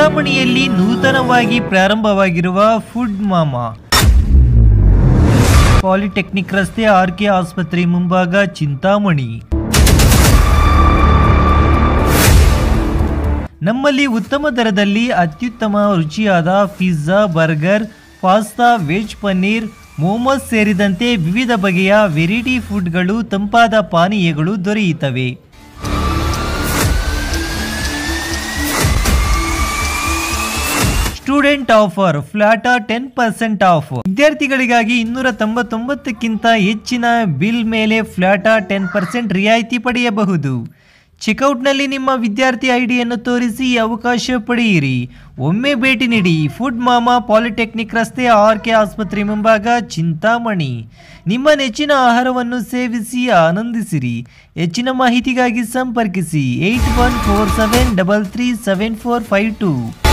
ಚಿಂತಾಮಣಿಯಲ್ಲಿ ನೂತನವಾಗಿ ಪ್ರಾರಂಭವಾಗಿರುವ ಫುಡ್ ಮಾಮಾ ಪಾಲಿಟೆಕ್ನಿಕ್ ರಸ್ತೆ ಆರ್ಕೆ ಆಸ್ಪತ್ರೆ ಮುಂಭಾಗ ಚಿಂತಾಮಣಿ. ನಮ್ಮಲ್ಲಿ ಉತ್ತಮ ದರದಲ್ಲಿ ಅತ್ಯುತ್ತಮ ರುಚಿಯಾದ pizza, burger, pasta, veg paneer, momos ಸೇರಿದಂತೆ ವಿವಿಧ ಬಗೆಯ ವೆರೈಟಿ ಫುಡ್ಗಳು, ತಂಪಾದ ಪಾನೀಯಗಳು ದೊರೆಯುತ್ತವೆ. Student offer flat 10% of. ವಿದ್ಯಾರ್ಥಿಗಳಿಗಾಗಿ 299ಕ್ಕಿಂತ ಹೆಚ್ಚಿನ ಬಿಲ್ ಮೇಲೆ ಫ್ಲಾಟ್ 10% ರಿಯಾಯಿತಿ ಪಡೆಯಬಹುದು. ಚೆಕ್ಔಟ್ನಲ್ಲಿ ನಿಮ್ಮ ವಿದ್ಯಾರ್ಥಿ ಐಡಿಯನ್ನು ತೋರಿಸಿ ಅವಕಾಶ ಪಡೆಯಿರಿ. ಒಮ್ಮೆ ಭೇಟಿ ನೀಡಿ. ಫುಡ್ ಮಾಮಾ, ಪಾಲಿಟೆಕ್ನಿಕ್ ರಸ್ತೆ, ಆರ್ಕೆ ಆಸ್ಪತ್ರೆ ಮುಂಭಾಗ, ಚಿಂತಾಮಣಿ. ನಿಮ್ಮ ನೆಚ್ಚಿನ ಆಹಾರವನ್ನು ಸೇವಿಸಿ ಆನಂದಿಸಿರಿ. ಹೆಚ್ಚಿನ ಮಾಹಿತಿಗಾಗಿ ಸಂಪರ್ಕಿಸಿ 8147337452.